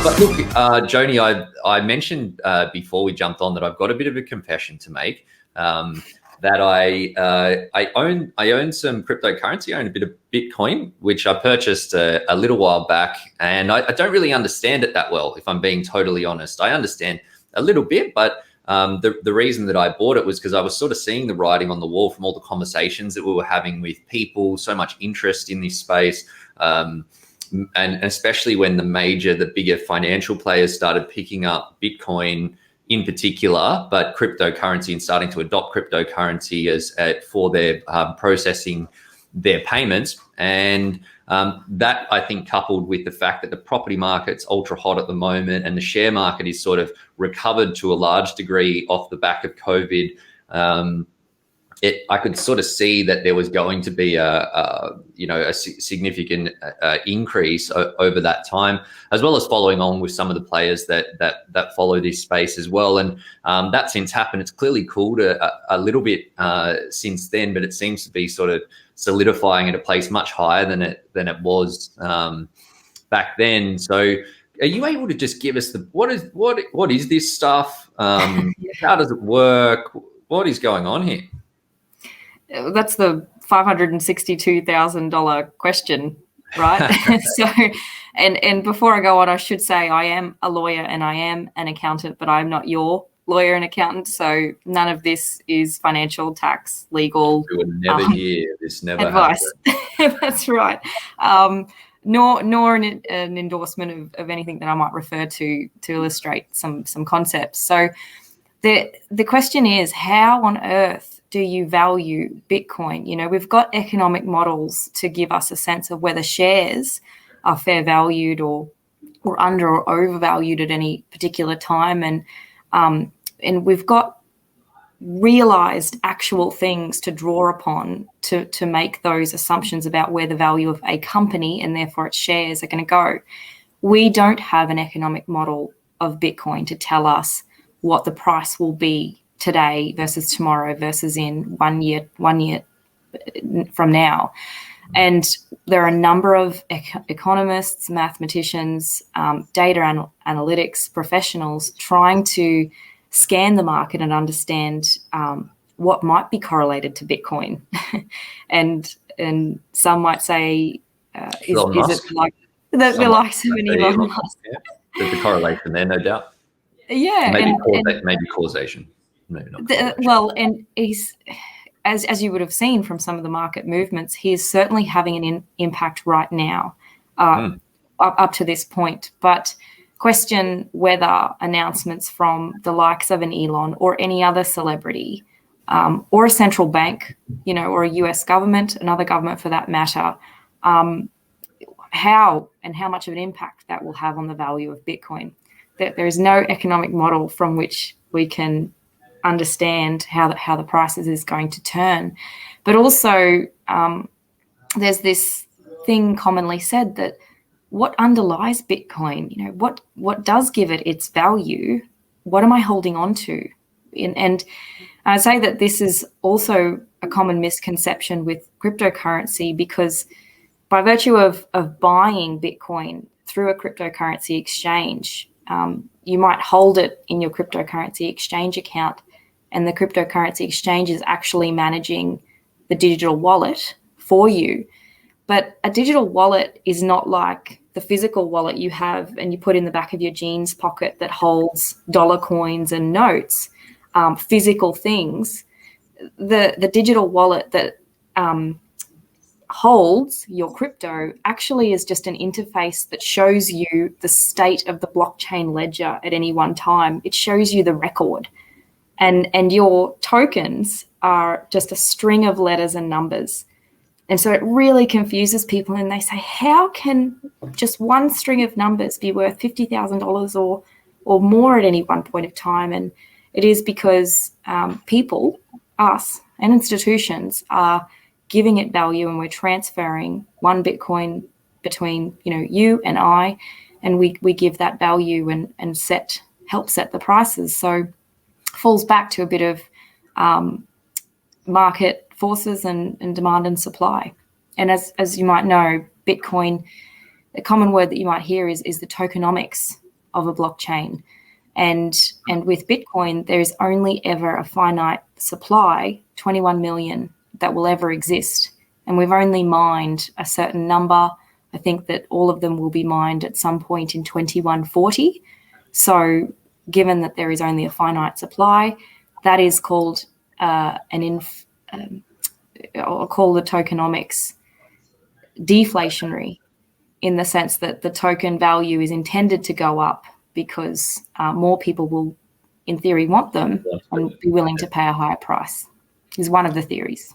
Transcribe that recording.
But look, Joni, I mentioned before we jumped on that I've got a bit of a confession to make. That I own some cryptocurrency. I own a bit of Bitcoin, which I purchased a little while back, and I don't really understand it that well, if I'm being totally honest. I understand a little bit, but the reason that I bought it was because I was sort of seeing the writing on the wall from all the conversations that we were having with people, so much interest in this space. And especially when the bigger financial players started picking up Bitcoin in particular, but cryptocurrency, and starting to adopt cryptocurrency as for their processing their payments. And that, I think, coupled with the fact that the property market's ultra hot at the moment and the share market is sort of recovered to a large degree off the back of COVID, I could sort of see that there was going to be a significant increase over that time, as well as following on with some of the players that follow this space as well. And that since happened. It's clearly cooled a little bit since then, but it seems to be sort of solidifying at a place much higher than it was back then. So, are you able to just give us what is this stuff? How does it work? What is going on here? That's the $562,000 question, right? So, and before I go on, I should say I am a lawyer and I am an accountant, but I'm not your lawyer and accountant. So none of this is financial, tax, legal. We would never hear this. Never advice. That's right. Nor an endorsement of anything that I might refer to illustrate some concepts. So the question is, how on earth do you value Bitcoin? You know, we've got economic models to give us a sense of whether shares are fair valued or under or overvalued at any particular time. And we've got realized actual things to draw upon to make those assumptions about where the value of a company and therefore its shares are going to go. We don't have an economic model of Bitcoin to tell us what the price will be today versus tomorrow versus in one year from now. And there are a number of economists, mathematicians, data analytics professionals trying to scan the market and understand what might be correlated to Bitcoin. and some might say, is it like the likes of an Elon Musk? Yeah. There's a correlation there, no doubt. Yeah. Maybe causation. Maybe not. And he's, as you would have seen from some of the market movements, he is certainly having an impact right now up to this point. But question whether announcements from the likes of an Elon or any other celebrity or a central bank, or a US government, another government for that matter, how much of an impact that will have on the value of Bitcoin. There is no economic model from which we can understand how the prices is going to turn. But also there's this thing commonly said that what underlies Bitcoin, what does give it its value? What am I holding on to? And I say that this is also a common misconception with cryptocurrency, because by virtue of buying Bitcoin through a cryptocurrency exchange, you might hold it in your cryptocurrency exchange account, and the cryptocurrency exchange is actually managing the digital wallet for you. But a digital wallet is not like the physical wallet you have and you put in the back of your jeans pocket that holds dollar coins and notes, physical things. The digital wallet that holds your crypto actually is just an interface that shows you the state of the blockchain ledger at any one time. It shows you the record. And your tokens are just a string of letters and numbers. And so it really confuses people, and they say, how can just one string of numbers be worth $50,000 or more at any one point of time? And it is because people, us and institutions, are giving it value, and we're transferring one Bitcoin between you and I, and we give that value and help set the prices. So falls back to a bit of market forces and demand and supply. And as you might know, Bitcoin, a common word that you might hear is the tokenomics of a blockchain. And with Bitcoin, there is only ever a finite supply, 21 million, that will ever exist. And we've only mined a certain number. I think that all of them will be mined at some point in 2140. So given that there is only a finite supply, that is called I'll call the tokenomics deflationary, in the sense that the token value is intended to go up because more people will, in theory, want them and be willing to pay a higher price, is one of the theories.